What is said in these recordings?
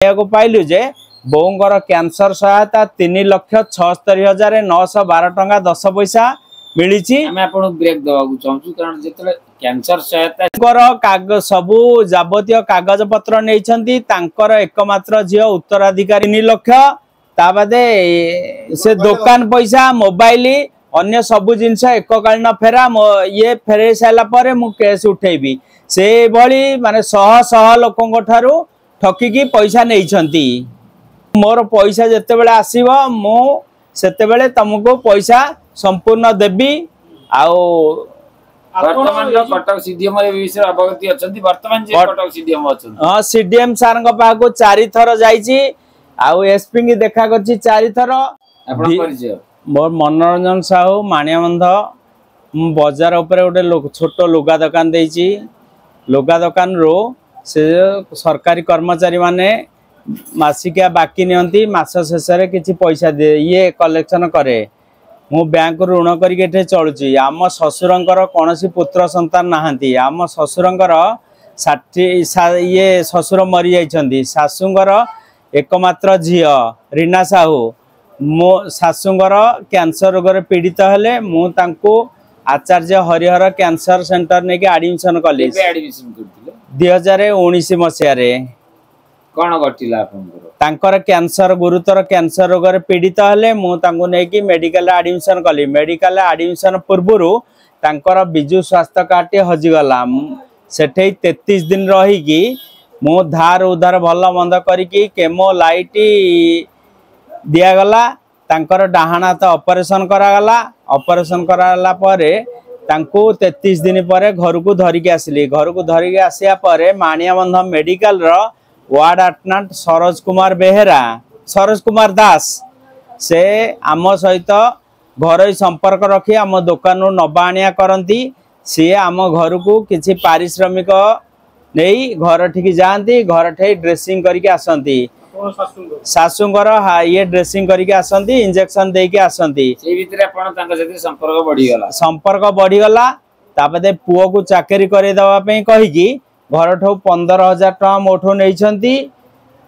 पाइलु जे बोंगर cancer सहायता 3,76,912 टंका 10 पैसा मिली। ब्रेक देवाक चाहूँ कारण जिते कैंसर सहायता सबू जाबतीय कागज पत्र नहीं एकमात्र झील उत्तराधिकारी 3 लाख तादे से दुकान पैसा मोबाइल अन्य सबू जिनस एककालीन फेरा ये फेरे सारा मु केस उठेबी से भली माने शह शह लोकों ठारू ठकिकी पैसा नहीं। मोर पैसा जिते बेले आसीबो मु सेते बेले तुमको पैसा संपूर्ण देबी। वर्तमान कटक सीडीएम विषय अवगत अछंती वर्तमान जे कटक सीडीएम अछंती हां सीडीएम सार पाखु 4 थर जाईची आउ एसपी की देखा करची 4 थर। आपण परिचय मोर मनोरंजन साहू माणियाबंध बाजार ऊपर गोटे छोट लुगा दुकान देची। लुगा दुकान रो से सरकारी कर्मचारी माने मासिकिया बाकी नियंती मास शेष रे किछि पैसा दे ये कलेक्शन करे मु बैंक ऋण करके चलुची। आम ससुरंकर कौन पुत्र संतान नहांती आम ससुरंकर 60 ये ससुर मरी जाइछंती सासुंगर एकमात्र झील रीना साहू मो सासुंगर कैंसर रोग रे पीड़ित हेले मु तांको आचार्य हरिहर कैंसर सेंटर ने एडमिशन कली 2019 मसीह रे कौन घटिला आपनकर तांकर कैंसर गुरुतर कैंसर रोग रे पीड़ित हेले मु तांको नेकी मेडिकल एडमिशन कली। मेडिकल एडमिशन पूर्वरु तांकर बिजु स्वास्थ्य कार्ड हजि गला सेठे 33 दिन रही कि मु धार उधार भल बंद करिकी केमो लाइट दिया गला तांकर डाहाना तो ऑपरेशन करागला। ऑपरेशन कराला परे तांको 33 दिन पर घर को धरिकी आसली। घर को धरिकी आसिया परे माणियाबंध मेडिकल रो वार्ड अटेंडेंट सरोज कुमार दास से आम सहित घर संपर्क रखी आम दुकान नबा आनिया करती। सी आम घर को किसी पारिश्रमिक नहीं घर ठीक जाती घर ठे ड्रेसिंग करके आसती सासुंगर ये ड्रेसिंग करके आसती इंजेक्शन देके आसती संपर्क बढ़ीगला। तापदे पुओ को चाकरी करदेवाई कहीकि घर ठो 15,000 टका मोठो नहीं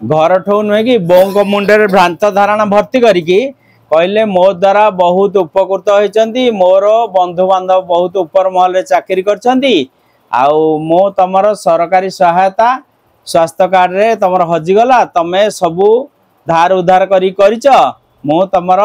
घर ठो नुहे कि बों मुंडे भ्रांत धारणा भर्ती करके कहले मो द्वारा बहुत उपकृत होती मोर बंधु बांधव बहुत ऊपर महल रे चाकरी करछंती आउ मो तमर सरकारी सहायता स्वास्थ्य कार्ड रे तमर हजिगला तमे सबू धार उधार करिच मो तमर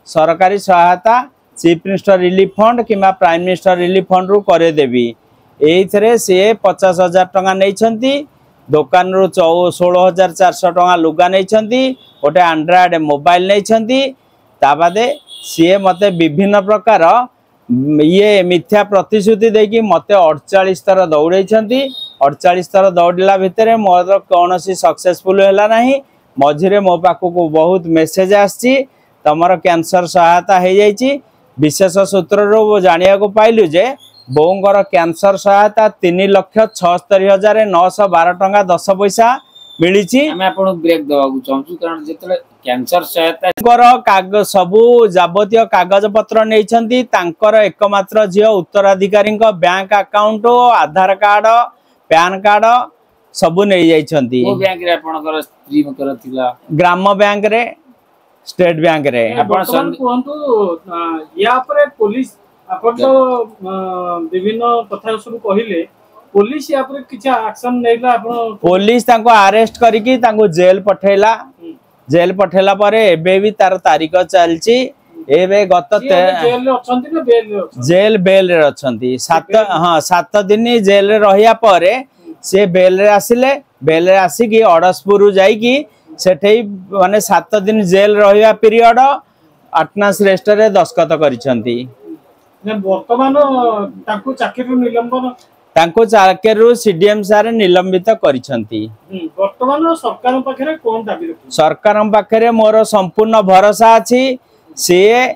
सरकारी सहायता चीफ मिनिस्टर रिलीफ फंड किंबा प्राइम मिनिस्टर रिलीफ फंड रु करे देबी। एइथरे से 50,000 टका नहीं दुकान रु 16,400 टका लुगा नहीं गोटे एंड्रॉइड मोबाइल नहीं ताबादे सी मते विभिन्न प्रकार ये मिथ्या प्रतिश्रुति देकी मते 48 थर दौड़े 48 थर दौड़ला भितर मोर कौन सक्सेसफुल है नहीं। मझिरे मो पाखक बहुत मेसेज आसी तमर कैंसर सहायता हो जाइए। विशेष सूत्र जानिया पाइलु जे बोंगर कैंसर सहायता 3,76,912 टंका 10 पैसा मिली। ब्रेक देवाक चाहूँ कारण जिते कैंसर सहायता सबू जाबतीय कागज पत्र नहीं एकमात्र झील उत्तराधिकारी बैंक अकाउंट आधार कार्ड पैन कार्ड सबू नहीं जाइछंती। ग्राम बैंक रे स्टेट बैंक रे पुलिस आपण तो विभिन्न कथा सब कहिले पुलिस या पर किछ एक्शन नेला आपण पुलिस तांको अरेस्ट करके तांको जेल पठेला। जेल पठेला परे एबे भी तार तारीख चलची एबे गत जेल रे अछंती ना बेल रे जेल बेल रे अछंती 7 दिन जेल रे रहिया परे से बेल रे आसिले बेल रे आसी कि अडसपुर जाई कि सेठे माने 7 दिन जेल रहिया पीरियड अटनास रेस्ट रे दस्खत करिसंती। वर्तमान तांको चाकरी निलंबन तांको चाकरी सीडीएम सारे निलंबित करिसंती। वर्तमान सरकार पाखरे कोन दाबी रखि सरकार पाखरे मोर संपूर्ण भरोसा अछि से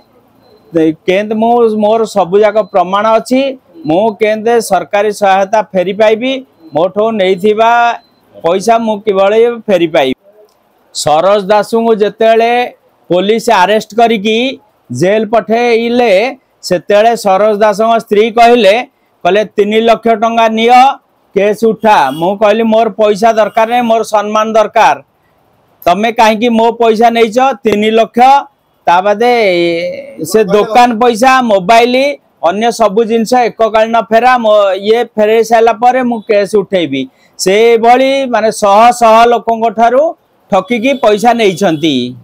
केंद मोर सब जाक प्रमाण अछि मो केंद सरकारी सहायता फेरी पाइबी मोठो नैथिबा पैसा मु केवल फेरी पाइबी। सरोज दासु को जेतेले पुलिस अरेस्ट करिकी जेल पठेइले सेतेले सरोज दास स्त्री कहले 3 लाख टंका नियो केस उठा मु कहली मोर पैसा दरकार नहीं मोर सम्मान दरकार तमे कहीं मो पैसा नहीं 3 लाख ता बादे से दुकान पैसा मोबाइल अन्य सबु जिनस एककालीन फेरा ये फेरे सारा पर मु केस उठेबी से भली माने शह शह लोकों ठारू ठकिकी पैसा नहीं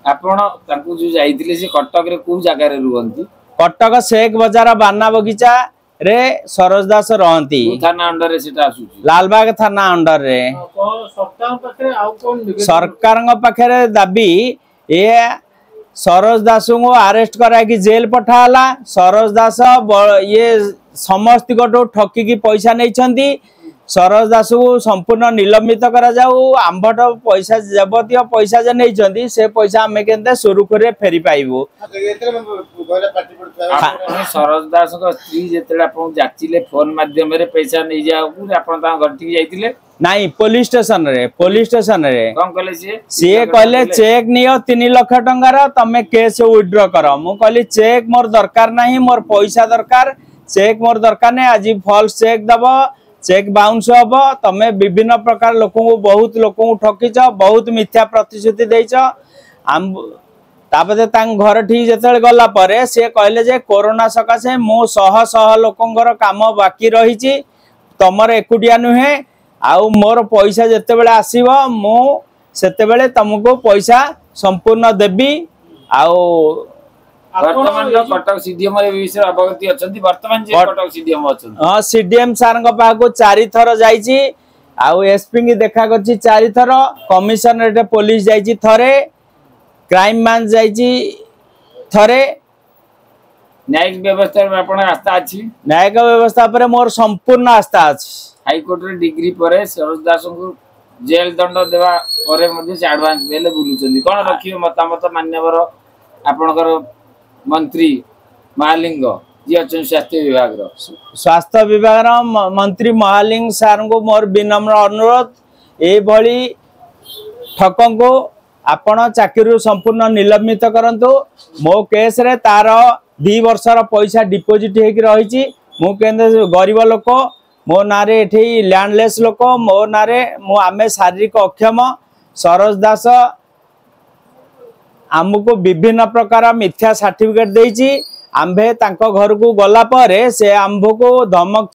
आपण ताकू जो जाइतिले से कटक रे को जगह रे रुहंती कटक शेख बजार बाना बगीचा रे सरोज दास रहंती थाना अंडर रे सेटा आसुची लालबाग थाना अंडर रे सरकार पाखरे आउ कोन सरकार पाखे दाबी ये सरोज दास को अरेस्ट करा कि जेल पठाला सरोज दास ये समस्त को ठकिकी पैसा नहीं सरोज दास को संपूर्ण निलंबित करा जाऊ आंबट पैसा जबतीय पैसा जे नहीं से पैसा आम के सुरुखुरी फेरी पाइबू सरोज दास को स्त्री जेतेले आपन जाचिले फोन माध्यम रे पैसा नहीं जाऊ आपन ता घर टिक जाइतिले नहीं पुलिस स्टेशन रे कौन कहले सी कहले चेक नियो 3 लाख टंकार तमे केस विड्रॉ कर मु कहली चेक मोर दरकार नहीं मोर पैसा दरकार चेक मोर दरकार नहीं आज फॉल्स चेक दब चेक बाउंस हम तमे विभिन्न प्रकार लोक बहुत लोक ठकीच बहुत मिथ्या प्रतिश्रुति देच तापते घर ठीक जिते गला परे से कहले जे कोरोना सकाशे मो शह शह लोकंर काम बाकी रही तमर एकुटिया नुहे आउ मोर पैसा जिते बेले आसीबो मु सेते बेले तुमको पैसा संपूर्ण देबी आउ वर्तमान कटक सीडीएम रे विषय अवगति अछंती वर्तमान जे कटक सीडीएम अछंती हां सीडीएम सार पाखु 4 थर जाईची आउ एसपी की देखा करची 4 थर कमिशनरेट पुलिस जाईची थरे क्राइम ब्रांच जाईची थरे न्यायिक व्यवस्था में आपण आस्था अछि न्यायिक व्यवस्था पर मोर संपूर्ण आस्था अछि हाई कोर्ट रे डिग्री परे सरोज दास को जेल दंड देवा परे मध्ये से एडवांस बेले बुलुचंदी कोन रखियो मतामत मान्यवर आपनकर मंत्री महालिंग जी अच्छा स्वास्थ्य विभाग मंत्री महालिंग सार को मोर विनम्र अनुरोध ये भली ठकं को आपण चाकरी संपूर्ण निलंबित करंतु मो केस रे तार 2 वर्षर पैसा डिपोजिट हेकि रही मु केंद्र गरीब लोक मो नारे एठी लैंडलेस लोक मो नारे मु आमे शारीरिक अक्षम सरोज दास आमको विभिन्न प्रकार मिथ्या सर्टिफिकेट देछि आंबे तांको घर को गला परे से आंबो को धमक